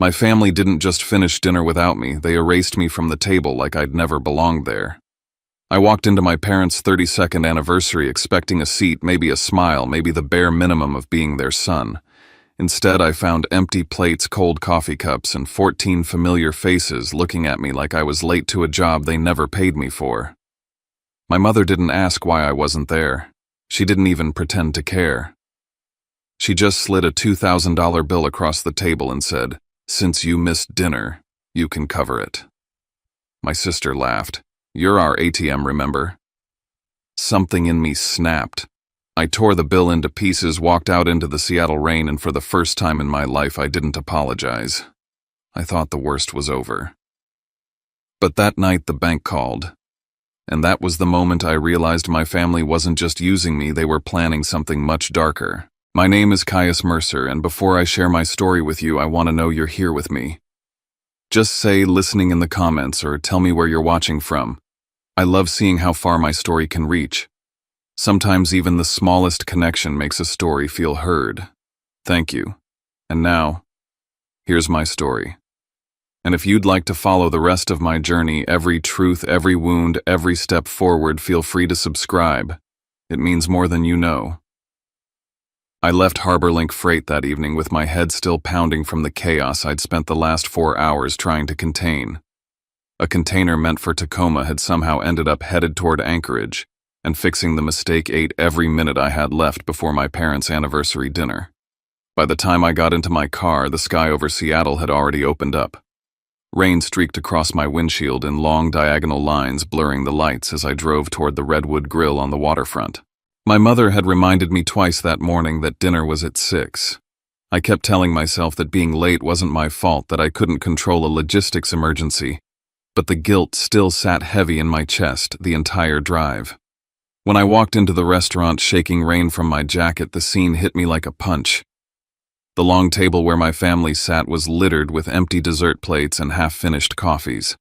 My family didn't just finish dinner without me, they erased me from the table like I'd never belonged there. I walked into my parents' 32nd anniversary expecting a seat, maybe a smile, maybe the bare minimum of being their son. Instead, I found empty plates, cold coffee cups, and 14 familiar faces looking at me like I was late to a job they never paid me for. My mother didn't ask why I wasn't there. She didn't even pretend to care. She just slid a $2,000 bill across the table and said, "Since you missed dinner, you can cover it." My sister laughed. "You're our ATM, remember?" Something in me snapped. I tore the bill into pieces, walked out into the Seattle rain, and for the first time in my life I didn't apologize. I thought the worst was over. But that night the bank called. And that was the moment I realized my family wasn't just using me, they were planning something much darker. My name is Caius Mercer, and before I share my story with you, I want to know you're here with me. Just say listening in the comments or tell me where you're watching from. I love seeing how far my story can reach. Sometimes even the smallest connection makes a story feel heard. Thank you. And now, here's my story. And if you'd like to follow the rest of my journey, every truth, every wound, every step forward, feel free to subscribe. It means more than you know. I left HarborLink Freight that evening with my head still pounding from the chaos I'd spent the last 4 hours trying to contain. A container meant for Tacoma had somehow ended up headed toward Anchorage, and fixing the mistake ate every minute I had left before my parents' anniversary dinner. By the time I got into my car, the sky over Seattle had already opened up. Rain streaked across my windshield in long diagonal lines, blurring the lights as I drove toward the Redwood Grill on the waterfront. My mother had reminded me twice that morning that dinner was at 6. I kept telling myself that being late wasn't my fault, that I couldn't control a logistics emergency, but the guilt still sat heavy in my chest the entire drive. When I walked into the restaurant, shaking rain from my jacket, the scene hit me like a punch. The long table where my family sat was littered with empty dessert plates and half-finished coffees.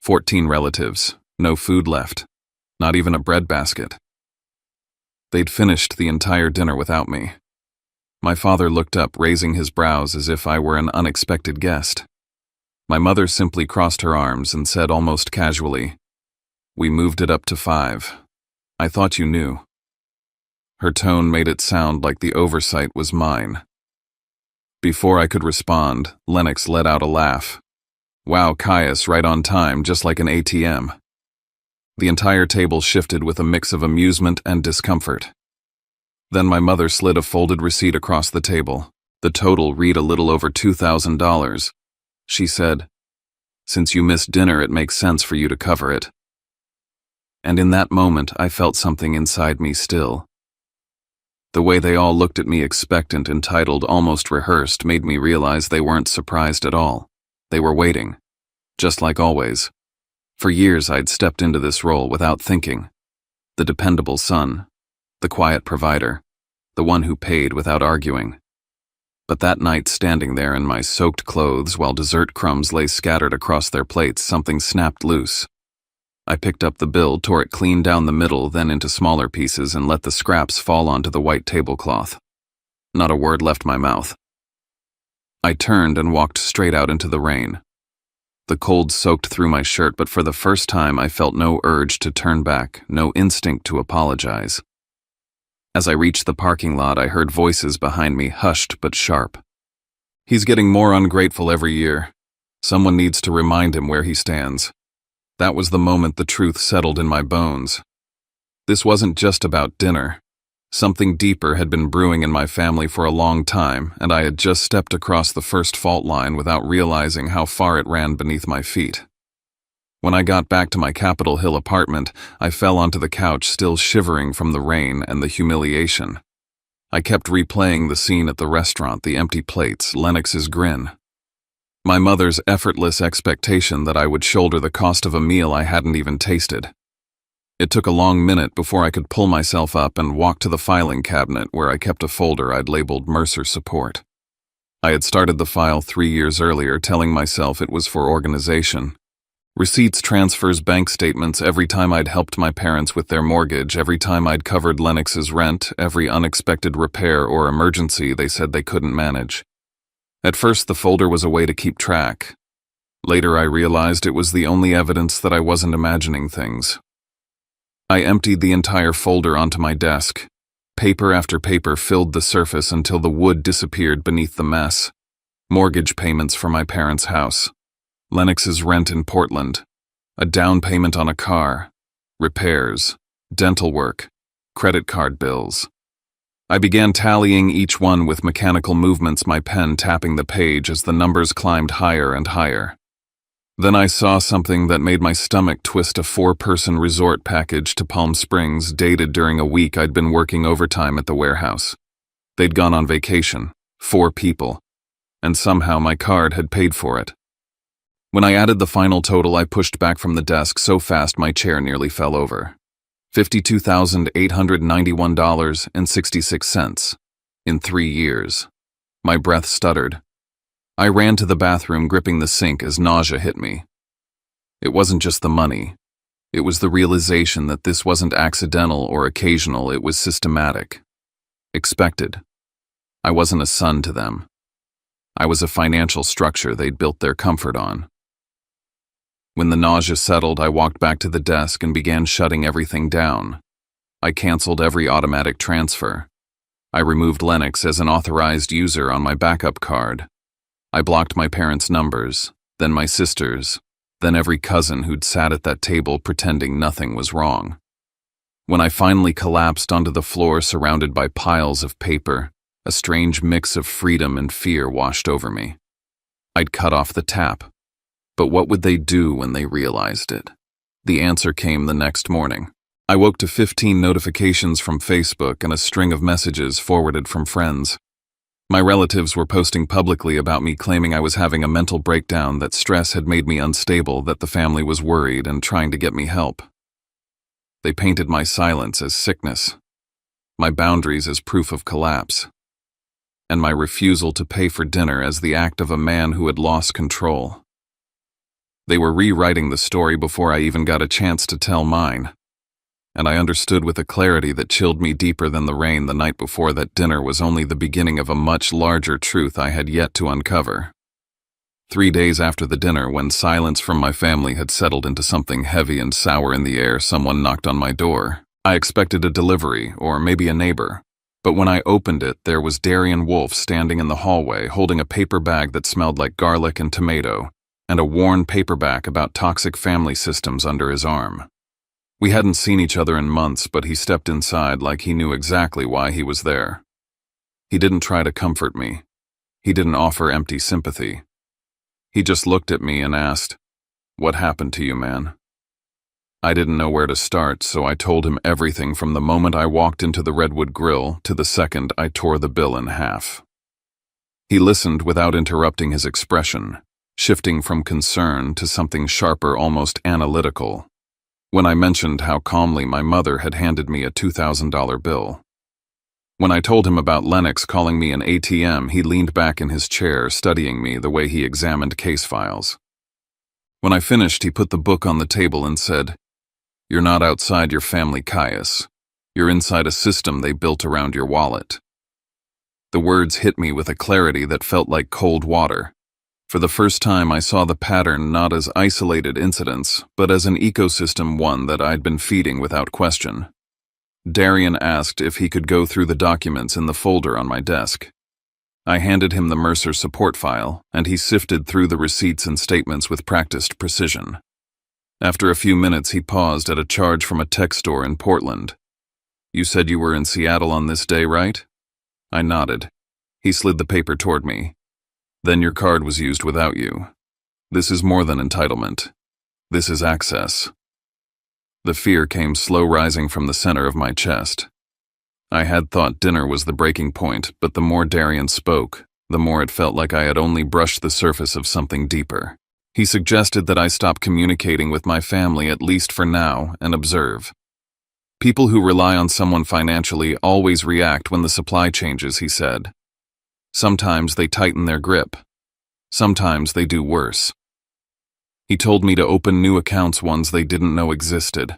14 relatives, no food left, not even a bread basket. They'd finished the entire dinner without me. My father looked up, raising his brows as if I were an unexpected guest. My mother simply crossed her arms and said almost casually, "We moved it up to 5. I thought you knew." Her tone made it sound like the oversight was mine. Before I could respond, Lennox let out a laugh. "Wow, Caius, right on time, just like an ATM." The entire table shifted with a mix of amusement and discomfort. Then my mother slid a folded receipt across the table. The total read a little over $2,000. She said, "Since you missed dinner, it makes sense for you to cover it." And in that moment, I felt something inside me still. The way they all looked at me, expectant, entitled, almost rehearsed, made me realize they weren't surprised at all. They were waiting, just like always. For years, I'd stepped into this role without thinking. The dependable son, the quiet provider, the one who paid without arguing. But that night, standing there in my soaked clothes while dessert crumbs lay scattered across their plates, something snapped loose. I picked up the bill, tore it clean down the middle, then into smaller pieces, and let the scraps fall onto the white tablecloth. Not a word left my mouth. I turned and walked straight out into the rain. The cold soaked through my shirt, but for the first time I felt no urge to turn back, no instinct to apologize. As I reached the parking lot, I heard voices behind me, hushed but sharp. "He's getting more ungrateful every year. Someone needs to remind him where he stands." That was the moment the truth settled in my bones. This wasn't just about dinner. Something deeper had been brewing in my family for a long time, and I had just stepped across the first fault line without realizing how far it ran beneath my feet. When I got back to my Capitol Hill apartment, I fell onto the couch, still shivering from the rain and the humiliation. I kept replaying the scene at the restaurant, the empty plates, Lennox's grin. My mother's effortless expectation that I would shoulder the cost of a meal I hadn't even tasted. It took a long minute before I could pull myself up and walk to the filing cabinet where I kept a folder I'd labeled Mercer Support. I had started the file 3 years earlier, telling myself it was for organization. Receipts, transfers, bank statements, every time I'd helped my parents with their mortgage, every time I'd covered Lennox's rent, every unexpected repair or emergency they said they couldn't manage. At first, the folder was a way to keep track. Later, I realized it was the only evidence that I wasn't imagining things. I emptied the entire folder onto my desk. Paper after paper filled the surface until the wood disappeared beneath the mess. Mortgage payments for my parents' house, Lennox's rent in Portland, a down payment on a car, repairs, dental work, credit card bills. I began tallying each one with mechanical movements, my pen tapping the page as the numbers climbed higher and higher. Then I saw something that made my stomach twist: a 4-person resort package to Palm Springs dated during a week I'd been working overtime at the warehouse. They'd gone on vacation, 4 people, and somehow my card had paid for it. When I added the final total, I pushed back from the desk so fast my chair nearly fell over. $52,891.66 in 3 years. My breath stuttered. I ran to the bathroom, gripping the sink as nausea hit me. It wasn't just the money. It was the realization that this wasn't accidental or occasional, it was systematic. Expected. I wasn't a son to them. I was a financial structure they'd built their comfort on. When the nausea settled, I walked back to the desk and began shutting everything down. I canceled every automatic transfer. I removed Lennox as an authorized user on my backup card. I blocked my parents' numbers, then my sister's, then every cousin who'd sat at that table pretending nothing was wrong. When I finally collapsed onto the floor surrounded by piles of paper, a strange mix of freedom and fear washed over me. I'd cut off the tap. But what would they do when they realized it? The answer came the next morning. I woke to 15 notifications from Facebook and a string of messages forwarded from friends. My relatives were posting publicly about me, claiming I was having a mental breakdown, that stress had made me unstable, that the family was worried and trying to get me help. They painted my silence as sickness, my boundaries as proof of collapse, and my refusal to pay for dinner as the act of a man who had lost control. They were rewriting the story before I even got a chance to tell mine, and I understood with a clarity that chilled me deeper than the rain the night before that dinner was only the beginning of a much larger truth I had yet to uncover. 3 days after the dinner, when silence from my family had settled into something heavy and sour in the air, someone knocked on my door. I expected a delivery, or maybe a neighbor. But when I opened it, there was Darian Wolfe standing in the hallway, holding a paper bag that smelled like garlic and tomato, and a worn paperback about toxic family systems under his arm. We hadn't seen each other in months, but he stepped inside like he knew exactly why he was there. He didn't try to comfort me. He didn't offer empty sympathy. He just looked at me and asked, "What happened to you, man?" I didn't know where to start, so I told him everything from the moment I walked into the Redwood Grill to the second I tore the bill in half. He listened without interrupting his expression, shifting from concern to something sharper, almost analytical, when I mentioned how calmly my mother had handed me a $2,000 bill. When I told him about Lennox calling me an ATM, he leaned back in his chair, studying me the way he examined case files. When I finished, he put the book on the table and said, "You're not outside your family, Caius. You're inside a system they built around your wallet." The words hit me with a clarity that felt like cold water. For the first time, I saw the pattern not as isolated incidents, but as an ecosystem, one that I'd been feeding without question. Darian asked if he could go through the documents in the folder on my desk. I handed him the Mercer support file, and he sifted through the receipts and statements with practiced precision. After a few minutes, he paused at a charge from a tech store in Portland. "You said you were in Seattle on this day, right?" I nodded. He slid the paper toward me. "Then your card was used without you. This is more than entitlement. This is access." The fear came slow rising from the center of my chest. I had thought dinner was the breaking point, but the more Darian spoke, the more it felt like I had only brushed the surface of something deeper. He suggested that I stop communicating with my family, at least for now, and observe. People who rely on someone financially always react when the supply changes, he said. Sometimes they tighten their grip. Sometimes they do worse. He told me to open new accounts, ones they didn't know existed.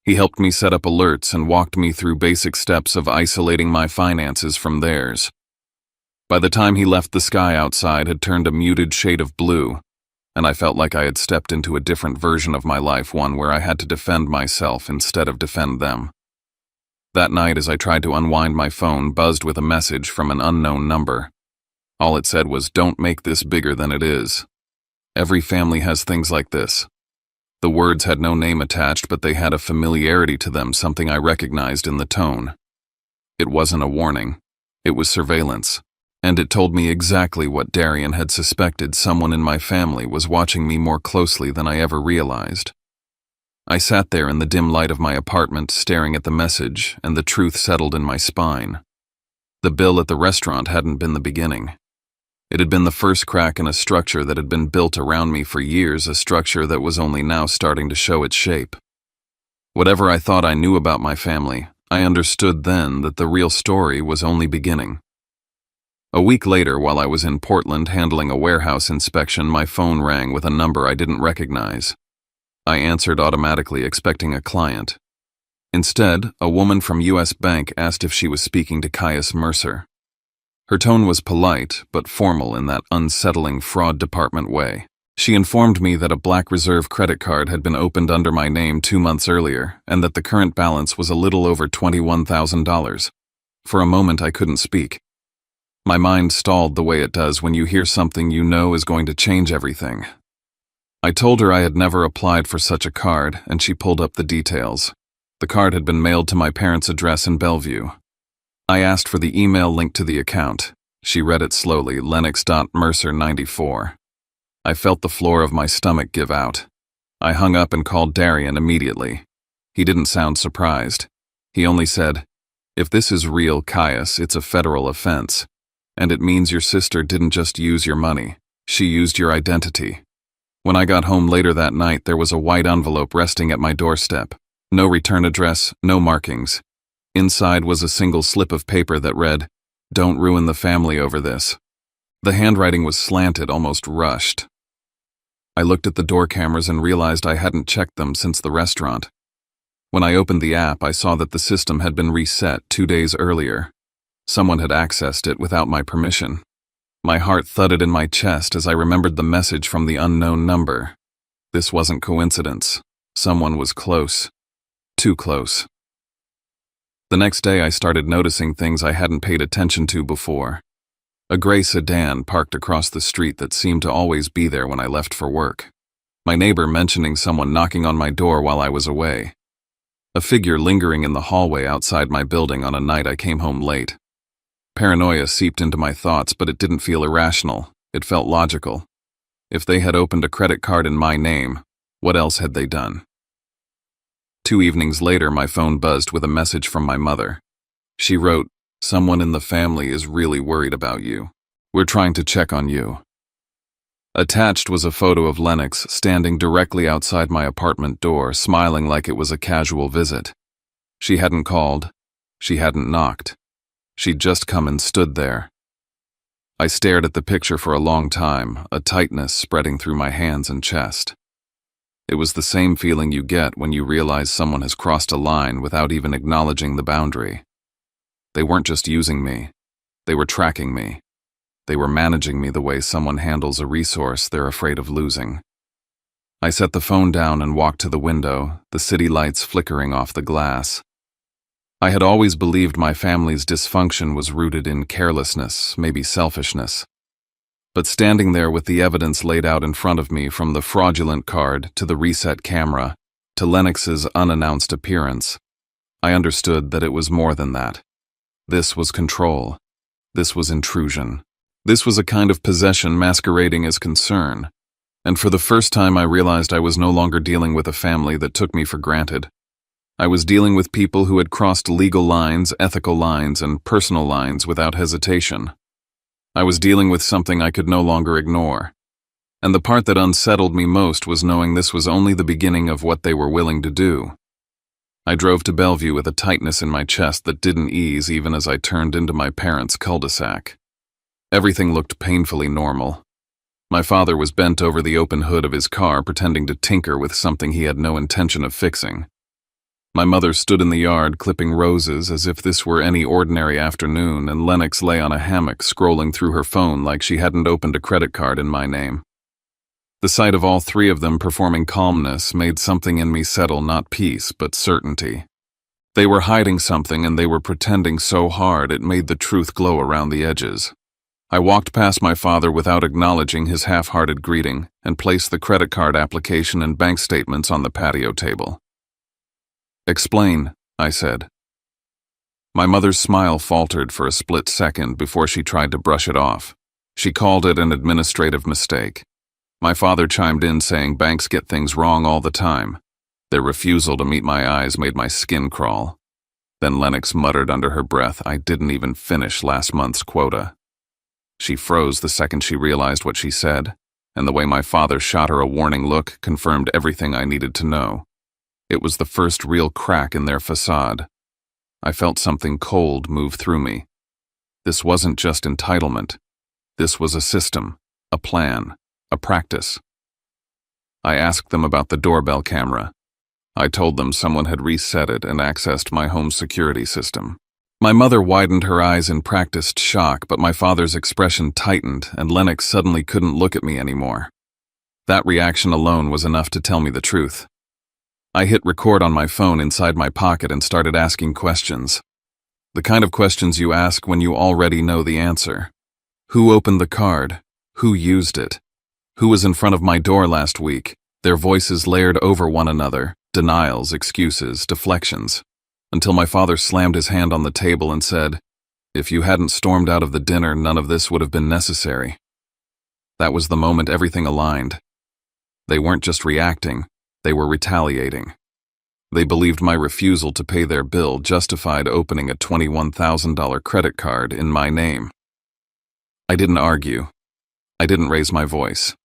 He helped me set up alerts and walked me through basic steps of isolating my finances from theirs. By the time he left, the sky outside had turned a muted shade of blue, and I felt like I had stepped into a different version of my life, one where I had to defend myself instead of defend them. That night, as I tried to unwind, my phone buzzed with a message from an unknown number. All it said was, "Don't make this bigger than it is." Every family has things like this. The words had no name attached, but they had a familiarity to them, something I recognized in the tone. It wasn't a warning. It was surveillance. And it told me exactly what Darian had suspected. Someone in my family was watching me more closely than I ever realized. I sat there in the dim light of my apartment, staring at the message, and the truth settled in my spine. The bill at the restaurant hadn't been the beginning. It had been the first crack in a structure that had been built around me for years, a structure that was only now starting to show its shape. Whatever I thought I knew about my family, I understood then that the real story was only beginning. A week later, while I was in Portland handling a warehouse inspection, my phone rang with a number I didn't recognize. I answered automatically, expecting a client. Instead, a woman from U.S. Bank asked if she was speaking to Caius Mercer. Her tone was polite, but formal in that unsettling fraud department way. She informed me that a Black Reserve credit card had been opened under my name 2 months earlier, and that the current balance was a little over $21,000. For a moment, I couldn't speak. My mind stalled the way it does when you hear something you know is going to change everything. I told her I had never applied for such a card, and she pulled up the details. The card had been mailed to my parents' address in Bellevue. I asked for the email linked to the account. She read it slowly, Lennox.Mercer94. I felt the floor of my stomach give out. I hung up and called Darian immediately. He didn't sound surprised. He only said, "If this is real, Caius, it's a federal offense. And it means your sister didn't just use your money, she used your identity." When I got home later that night, there was a white envelope resting at my doorstep. No return address, no markings. Inside was a single slip of paper that read, "Don't ruin the family over this." The handwriting was slanted, almost rushed. I looked at the door cameras and realized I hadn't checked them since the restaurant. When I opened the app, I saw that the system had been reset 2 days earlier. Someone had accessed it without my permission. My heart thudded in my chest as I remembered the message from the unknown number. This wasn't coincidence. Someone was close. Too close. The next day, I started noticing things I hadn't paid attention to before. A gray sedan parked across the street that seemed to always be there when I left for work. My neighbor mentioning someone knocking on my door while I was away. A figure lingering in the hallway outside my building on a night I came home late. Paranoia seeped into my thoughts, but it didn't feel irrational. It felt logical. If they had opened a credit card in my name, what else had they done? 2 evenings later, my phone buzzed with a message from my mother. She wrote, "Someone in the family is really worried about you. We're trying to check on you." Attached was a photo of Lennox standing directly outside my apartment door, smiling like it was a casual visit. She hadn't called. She hadn't knocked. She'd just come and stood there. I stared at the picture for a long time, a tightness spreading through my hands and chest. It was the same feeling you get when you realize someone has crossed a line without even acknowledging the boundary. They weren't just using me. They were tracking me. They were managing me the way someone handles a resource they're afraid of losing. I set the phone down and walked to the window, the city lights flickering off the glass. I had always believed my family's dysfunction was rooted in carelessness, maybe selfishness. But standing there with the evidence laid out in front of me, from the fraudulent card to the reset camera to Lennox's unannounced appearance, I understood that it was more than that. This was control. This was intrusion. This was a kind of possession masquerading as concern. And for the first time, I realized I was no longer dealing with a family that took me for granted. I was dealing with people who had crossed legal lines, ethical lines, and personal lines without hesitation. I was dealing with something I could no longer ignore. And the part that unsettled me most was knowing this was only the beginning of what they were willing to do. I drove to Bellevue with a tightness in my chest that didn't ease even as I turned into my parents' cul-de-sac. Everything looked painfully normal. My father was bent over the open hood of his car, pretending to tinker with something he had no intention of fixing. My mother stood in the yard clipping roses as if this were any ordinary afternoon, and Lennox lay on a hammock scrolling through her phone like she hadn't opened a credit card in my name. The sight of all three of them performing calmness made something in me settle, not peace, but certainty. They were hiding something, and they were pretending so hard it made the truth glow around the edges. I walked past my father without acknowledging his half-hearted greeting and placed the credit card application and bank statements on the patio table. "Explain," I said. My mother's smile faltered for a split second before she tried to brush it off. She called it an administrative mistake. My father chimed in saying banks get things wrong all the time. Their refusal to meet my eyes made my skin crawl. Then Lennox muttered under her breath, "I didn't even finish last month's quota." She froze the second she realized what she said, and the way my father shot her a warning look confirmed everything I needed to know. It was the first real crack in their facade. I felt something cold move through me. This wasn't just entitlement. This was a system, a plan, a practice. I asked them about the doorbell camera. I told them someone had reset it and accessed my home security system. My mother widened her eyes in practiced shock, but my father's expression tightened, and Lennox suddenly couldn't look at me anymore. That reaction alone was enough to tell me the truth. I hit record on my phone inside my pocket and started asking questions. The kind of questions you ask when you already know the answer. Who opened the card? Who used it? Who was in front of my door last week? Their voices layered over one another, denials, excuses, deflections, until my father slammed his hand on the table and said, "If you hadn't stormed out of the dinner, none of this would have been necessary." That was the moment everything aligned. They weren't just reacting. They were retaliating. They believed my refusal to pay their bill justified opening a $21,000 credit card in my name. I didn't argue. I didn't raise my voice.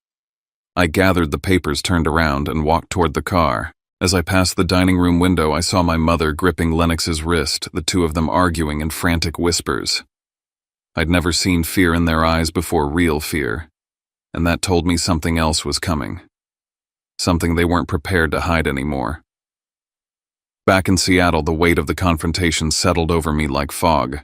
I gathered the papers, turned around, and walked toward the car. As I passed the dining room window, I saw my mother gripping Lennox's wrist, the two of them arguing in frantic whispers. I'd never seen fear in their eyes before, real fear, and that told me something else was coming. Something they weren't prepared to hide anymore. Back in Seattle, the weight of the confrontation settled over me like fog.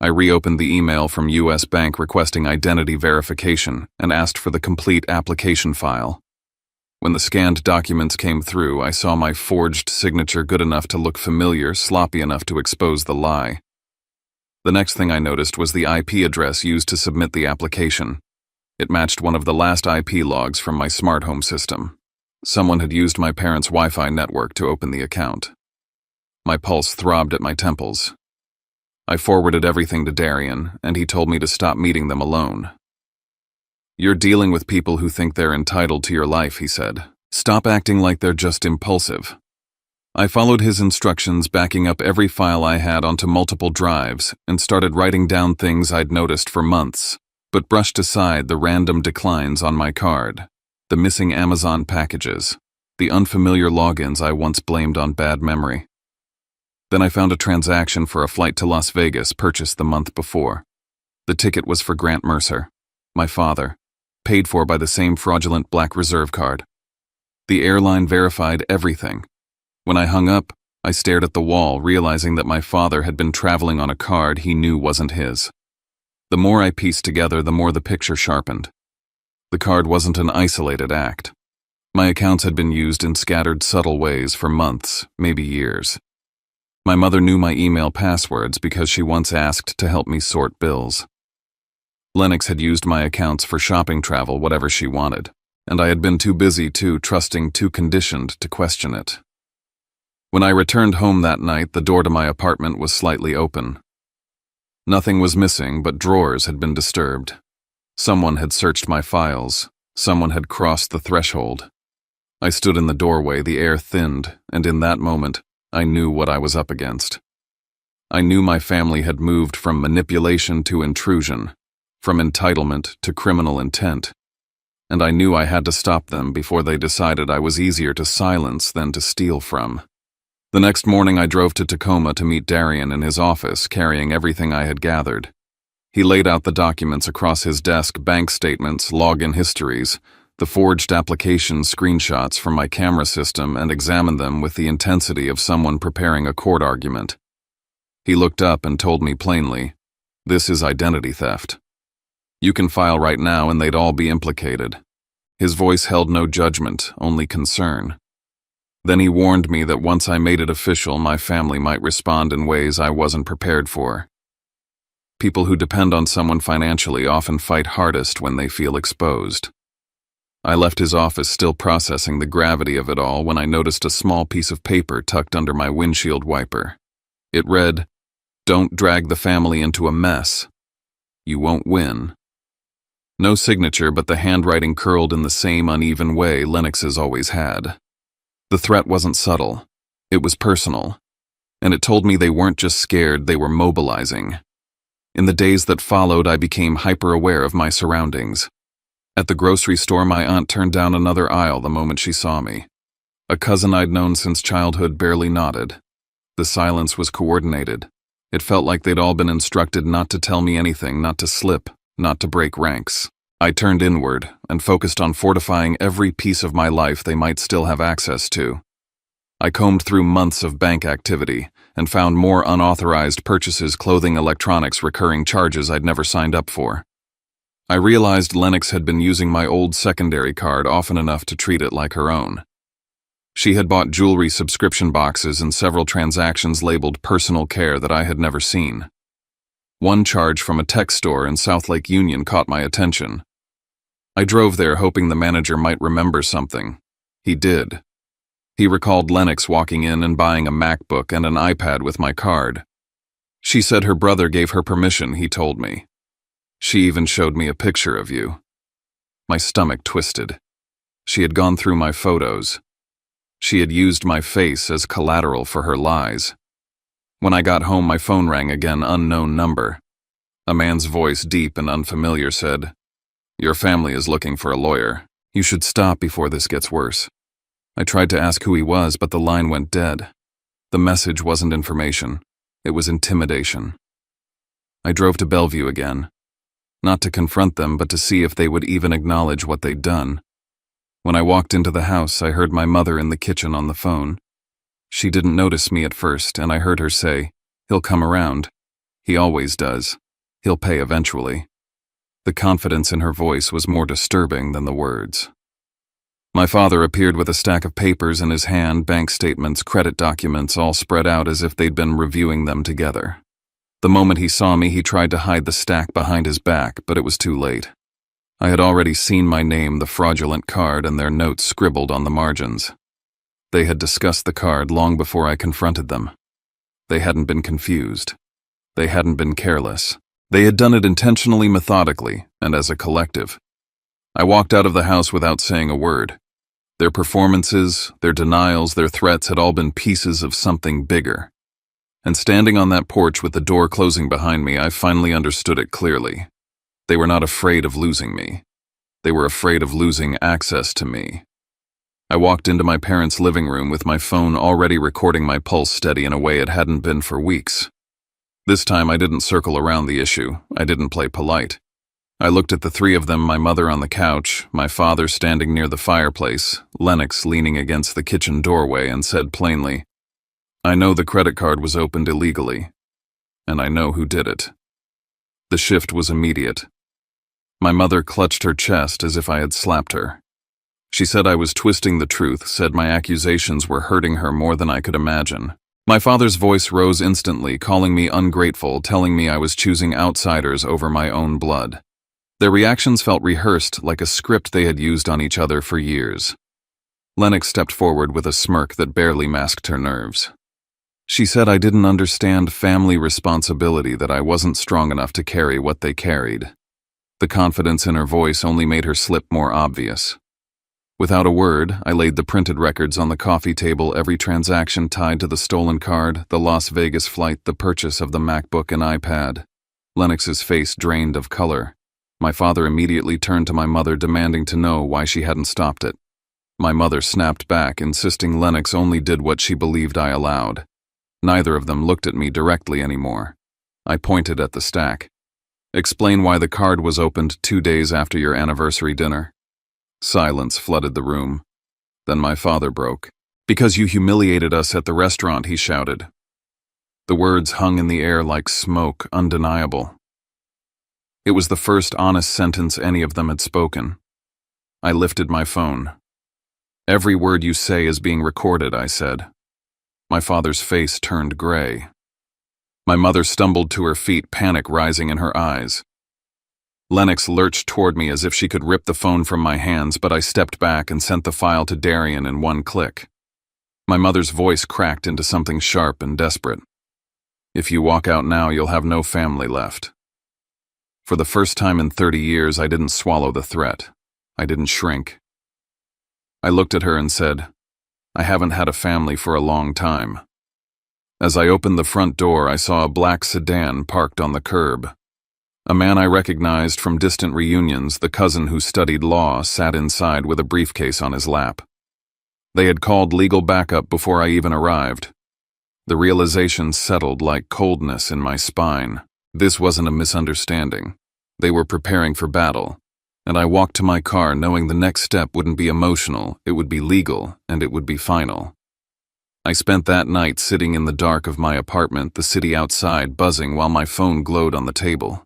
I reopened the email from U.S. Bank requesting identity verification and asked for the complete application file. When the scanned documents came through, I saw my forged signature good enough to look familiar, sloppy enough to expose the lie. The next thing I noticed was the IP address used to submit the application. It matched one of the last IP logs from my smart home system. Someone had used my parents' Wi-Fi network to open the account. My pulse throbbed at my temples. I forwarded everything to Darian, and he told me to stop meeting them alone. "You're dealing with people who think they're entitled to your life," he said. "Stop acting like they're just impulsive." I followed his instructions, backing up every file I had onto multiple drives, and started writing down things I'd noticed for months, but brushed aside the random declines on my card. The missing Amazon packages, the unfamiliar logins I once blamed on bad memory. Then I found a transaction for a flight to Las Vegas purchased the month before. The ticket was for Grant Mercer, my father, paid for by the same fraudulent Black Reserve card. The airline verified everything. When I hung up, I stared at the wall, realizing that my father had been traveling on a card he knew wasn't his. The more I pieced together, the more the picture sharpened. The card wasn't an isolated act. My accounts had been used in scattered, subtle ways for months, maybe years. My mother knew my email passwords because she once asked to help me sort bills. Lennox had used my accounts for shopping travel, whatever she wanted, and I had been too busy, too trusting, too conditioned to question it. When I returned home that night, the door to my apartment was slightly open. Nothing was missing, but drawers had been disturbed. Someone had searched my files. Someone had crossed the threshold. I stood in the doorway, the air thinned, and in that moment, I knew what I was up against. I knew my family had moved from manipulation to intrusion, from entitlement to criminal intent, and I knew I had to stop them before they decided I was easier to silence than to steal from. The next morning I drove to Tacoma to meet Darian in his office, carrying everything I had gathered. He laid out the documents across his desk, bank statements, login histories, the forged application screenshots from my camera system and examined them with the intensity of someone preparing a court argument. He looked up and told me plainly, "This is identity theft. You can file right now and they'd all be implicated." His voice held no judgment, only concern. Then he warned me that once I made it official, my family might respond in ways I wasn't prepared for. People who depend on someone financially often fight hardest when they feel exposed. I left his office still processing the gravity of it all when I noticed a small piece of paper tucked under my windshield wiper. It read, "Don't drag the family into a mess. You won't win." No signature, but the handwriting curled in the same uneven way Lennox's always had. The threat wasn't subtle. It was personal. And it told me they weren't just scared, they were mobilizing. In the days that followed, I became hyper-aware of my surroundings. At the grocery store, my aunt turned down another aisle the moment she saw me. A cousin I'd known since childhood barely nodded. The silence was coordinated. It felt like they'd all been instructed not to tell me anything, not to slip, not to break ranks. I turned inward and focused on fortifying every piece of my life they might still have access to. I combed through months of bank activity and found more unauthorized purchases, clothing, electronics, recurring charges I'd never signed up for. I realized Lennox had been using my old secondary card often enough to treat it like her own. She had bought jewelry subscription boxes and several transactions labeled personal care that I had never seen. One charge from a tech store in South Lake Union caught my attention. I drove there hoping the manager might remember something. He did. He recalled Lennox walking in and buying a MacBook and an iPad with my card. She said her brother gave her permission, he told me. She even showed me a picture of you. My stomach twisted. She had gone through my photos. She had used my face as collateral for her lies. When I got home, my phone rang again, unknown number. A man's voice, deep and unfamiliar, said, "Your family is looking for a lawyer. You should stop before this gets worse." I tried to ask who he was, but the line went dead. The message wasn't information. It was intimidation. I drove to Bellevue again. Not to confront them, but to see if they would even acknowledge what they'd done. When I walked into the house, I heard my mother in the kitchen on the phone. She didn't notice me at first, and I heard her say, "He'll come around. He always does. He'll pay eventually." The confidence in her voice was more disturbing than the words. My father appeared with a stack of papers in his hand, bank statements, credit documents, all spread out as if they'd been reviewing them together. The moment he saw me, he tried to hide the stack behind his back, but it was too late. I had already seen my name, the fraudulent card, and their notes scribbled on the margins. They had discussed the card long before I confronted them. They hadn't been confused. They hadn't been careless. They had done it intentionally, methodically, and as a collective. I walked out of the house without saying a word. Their performances, their denials, their threats had all been pieces of something bigger. And standing on that porch with the door closing behind me, I finally understood it clearly. They were not afraid of losing me. They were afraid of losing access to me. I walked into my parents' living room with my phone already recording my pulse steady in a way it hadn't been for weeks. This time I didn't circle around the issue. I didn't play polite. I looked at the three of them, my mother on the couch, my father standing near the fireplace, Lennox leaning against the kitchen doorway, and said plainly, "I know the credit card was opened illegally, and I know who did it." The shift was immediate. My mother clutched her chest as if I had slapped her. She said I was twisting the truth, said my accusations were hurting her more than I could imagine. My father's voice rose instantly, calling me ungrateful, telling me I was choosing outsiders over my own blood. Their reactions felt rehearsed, like a script they had used on each other for years. Lennox stepped forward with a smirk that barely masked her nerves. She said I didn't understand family responsibility, that I wasn't strong enough to carry what they carried. The confidence in her voice only made her slip more obvious. Without a word, I laid the printed records on the coffee table, every transaction tied to the stolen card, the Las Vegas flight, the purchase of the MacBook and iPad. Lennox's face drained of color. My father immediately turned to my mother, demanding to know why she hadn't stopped it. My mother snapped back, insisting Lennox only did what she believed I allowed. Neither of them looked at me directly anymore. I pointed at the stack. "Explain why the card was opened 2 days after your anniversary dinner." Silence flooded the room. Then my father broke. "Because you humiliated us at the restaurant," he shouted. The words hung in the air like smoke, undeniable. It was the first honest sentence any of them had spoken. I lifted my phone. "Every word you say is being recorded," I said. My father's face turned gray. My mother stumbled to her feet, panic rising in her eyes. Lennox lurched toward me as if she could rip the phone from my hands, but I stepped back and sent the file to Darian in one click. My mother's voice cracked into something sharp and desperate. "If you walk out now, you'll have no family left." For the first time in 30 years, I didn't swallow the threat. I didn't shrink. I looked at her and said, "I haven't had a family for a long time." As I opened the front door, I saw a black sedan parked on the curb. A man I recognized from distant reunions, the cousin who studied law, sat inside with a briefcase on his lap. They had called legal backup before I even arrived. The realization settled like coldness in my spine. This wasn't a misunderstanding. They were preparing for battle, and I walked to my car knowing the next step wouldn't be emotional, it would be legal, and it would be final. I spent that night sitting in the dark of my apartment, the city outside buzzing while my phone glowed on the table.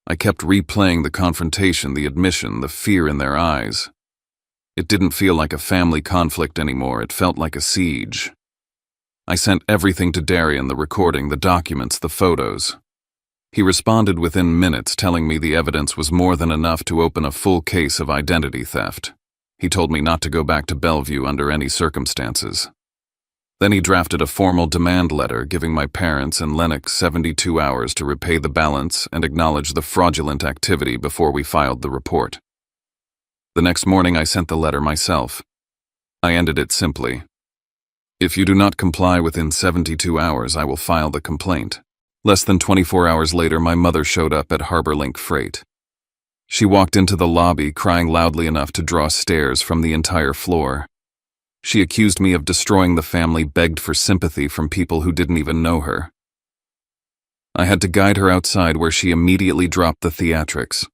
I kept replaying the confrontation, the admission, the fear in their eyes. It didn't feel like a family conflict anymore, it felt like a siege. I sent everything to Darian, the recording, the documents, the photos. He responded within minutes, telling me the evidence was more than enough to open a full case of identity theft. He told me not to go back to Bellevue under any circumstances. Then he drafted a formal demand letter giving my parents and Lennox 72 hours to repay the balance and acknowledge the fraudulent activity before we filed the report. The next morning I sent the letter myself. I ended it simply. "If you do not comply within 72 hours, I will file the complaint." Less than 24 hours later, my mother showed up at HarborLink Freight. She walked into the lobby crying loudly enough to draw stares from the entire floor. She accused me of destroying the family, begged for sympathy from people who didn't even know her. I had to guide her outside, where she immediately dropped the theatrics.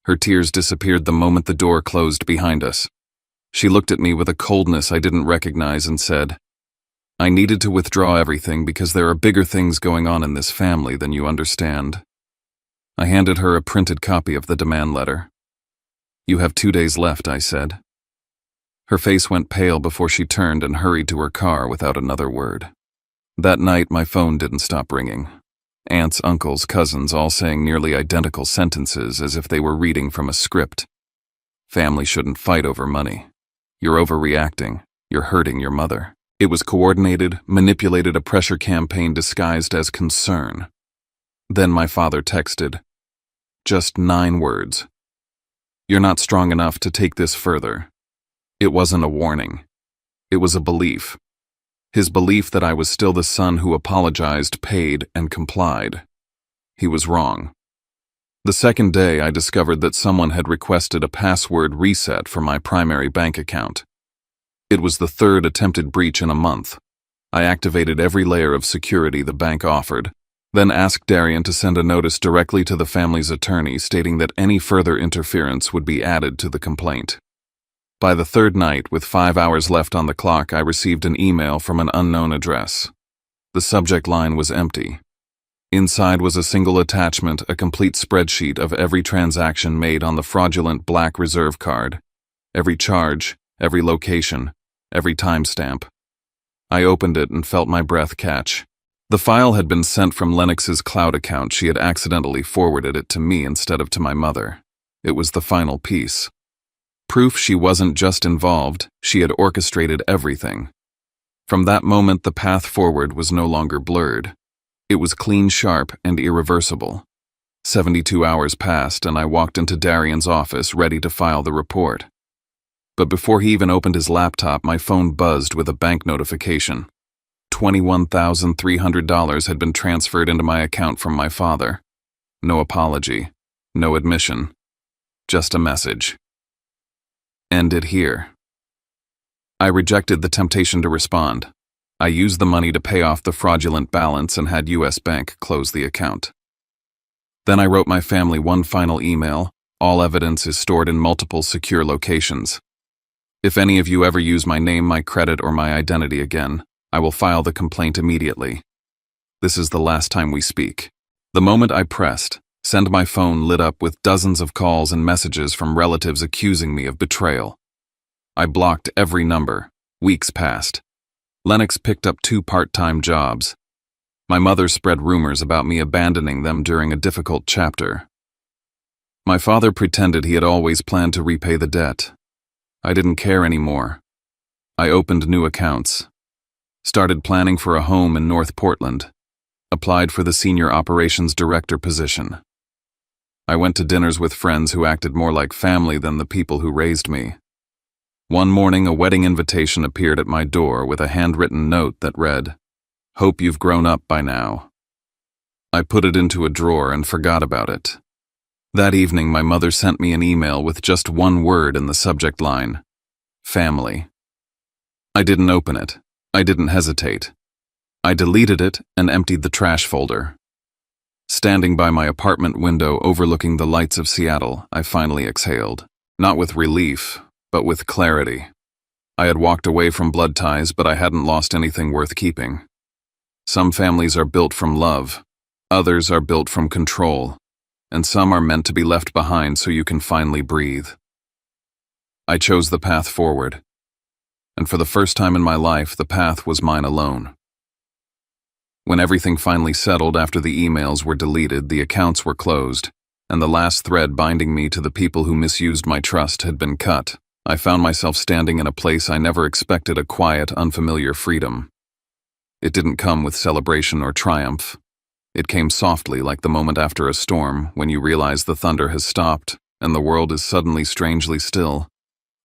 Her tears disappeared the moment the door closed behind us. She looked at me with a coldness I didn't recognize and said, "I needed to withdraw everything because there are bigger things going on in this family than you understand." I handed her a printed copy of the demand letter. "You have 2 days left," I said. Her face went pale before she turned and hurried to her car without another word. That night, my phone didn't stop ringing. Aunts, uncles, cousins, all saying nearly identical sentences as if they were reading from a script. "Family shouldn't fight over money. You're overreacting. You're hurting your mother." It was coordinated, manipulated, a pressure campaign disguised as concern. Then my father texted. Just 9 words. "You're not strong enough to take this further." It wasn't a warning. It was a belief. His belief that I was still the son who apologized, paid, and complied. He was wrong. The second day, I discovered that someone had requested a password reset for my primary bank account. It was the 3rd attempted breach in a month. I activated every layer of security the bank offered, then asked Darian to send a notice directly to the family's attorney stating that any further interference would be added to the complaint. By the 3rd night, with 5 hours left on the clock, I received an email from an unknown address. The subject line was empty. Inside was a single attachment, a complete spreadsheet of every transaction made on the fraudulent black reserve card, every charge, every location, every timestamp. I opened it and felt my breath catch. The file had been sent from Lennox's cloud account. She had accidentally forwarded it to me instead of to my mother. It was the final piece. Proof she wasn't just involved, she had orchestrated everything. From that moment, the path forward was no longer blurred. It was clean, sharp, and irreversible. 72 hours passed, and I walked into Darian's office ready to file the report. But before he even opened his laptop, my phone buzzed with a bank notification. $21,300 had been transferred into my account from my father. No apology, no admission, just a message. End it here. I rejected the temptation to respond. I used the money to pay off the fraudulent balance and had U.S. Bank close the account. Then I wrote my family one final email. All evidence is stored in multiple secure locations. If any of you ever use my name, my credit, or my identity again, I will file the complaint immediately. This is the last time we speak. The moment I pressed send, my phone lit up with dozens of calls and messages from relatives accusing me of betrayal. I blocked every number. Weeks passed. Lennox picked up 2 part-time jobs. My mother spread rumors about me abandoning them during a difficult chapter. My father pretended he had always planned to repay the debt. I didn't care anymore. I opened new accounts, started planning for a home in North Portland, applied for the senior operations director position. I went to dinners with friends who acted more like family than the people who raised me. One morning, a wedding invitation appeared at my door with a handwritten note that read, "Hope you've grown up by now." I put it into a drawer and forgot about it. That evening, my mother sent me an email with just one word in the subject line: family. I didn't open it. I didn't hesitate. I deleted it and emptied the trash folder. Standing by my apartment window overlooking the lights of Seattle, I finally exhaled, not with relief, but with clarity. I had walked away from blood ties, but I hadn't lost anything worth keeping. Some families are built from love, others are built from control, and some are meant to be left behind so you can finally breathe. I chose the path forward, and for the first time in my life, the path was mine alone. When everything finally settled after the emails were deleted, the accounts were closed, and the last thread binding me to the people who misused my trust had been cut, I found myself standing in a place I never expected: a quiet, unfamiliar freedom. It didn't come with celebration or triumph. It came softly, like the moment after a storm, when you realize the thunder has stopped and the world is suddenly strangely still.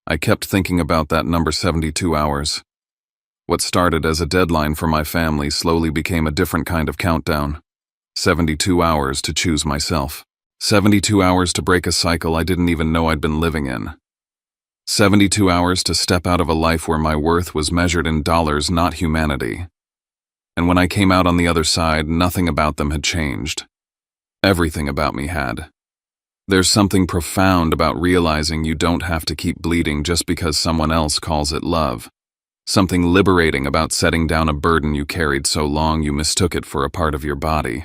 I kept thinking about that number 72 hours. What started as a deadline for my family slowly became a different kind of countdown. 72 hours to choose myself. 72 hours to break a cycle I didn't even know I'd been living in. 72 hours to step out of a life where my worth was measured in dollars, not humanity. And when I came out on the other side, nothing about them had changed. Everything about me had. There's something profound about realizing you don't have to keep bleeding just because someone else calls it love. Something liberating about setting down a burden you carried so long you mistook it for a part of your body.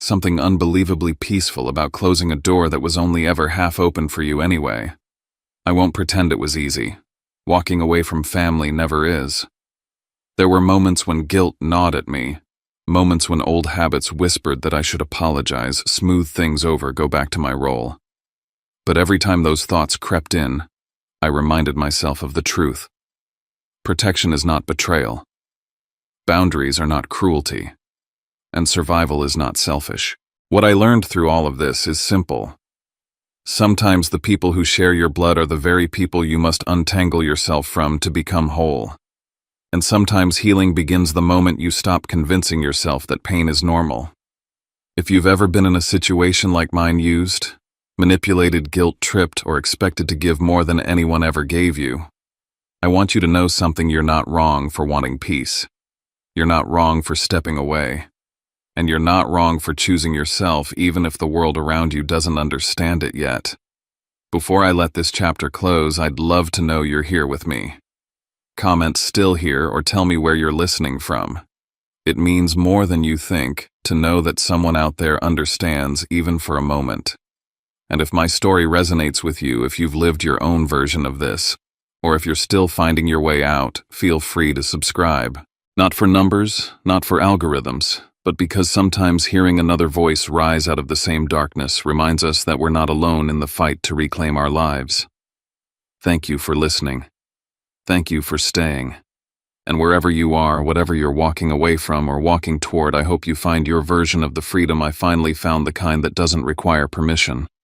Something unbelievably peaceful about closing a door that was only ever half open for you anyway. I won't pretend it was easy. Walking away from family never is. There were moments when guilt gnawed at me, moments when old habits whispered that I should apologize, smooth things over, go back to my role. But every time those thoughts crept in, I reminded myself of the truth. Protection is not betrayal. Boundaries are not cruelty. And survival is not selfish. What I learned through all of this is simple. Sometimes the people who share your blood are the very people you must untangle yourself from to become whole. And sometimes healing begins the moment you stop convincing yourself that pain is normal. If you've ever been in a situation like mine, used, manipulated, guilt-tripped, or expected to give more than anyone ever gave you, I want you to know something: you're not wrong for wanting peace. You're not wrong for stepping away. And you're not wrong for choosing yourself, even if the world around you doesn't understand it yet. Before I let this chapter close, I'd love to know you're here with me. Comment "still here" or tell me where you're listening from. It means more than you think to know that someone out there understands, even for a moment. And if my story resonates with you, if you've lived your own version of this, or if you're still finding your way out, feel free to subscribe. Not for numbers, not for algorithms, but because sometimes hearing another voice rise out of the same darkness reminds us that we're not alone in the fight to reclaim our lives. Thank you for listening. Thank you for staying. And wherever you are, whatever you're walking away from or walking toward, I hope you find your version of the freedom I finally found, the kind that doesn't require permission.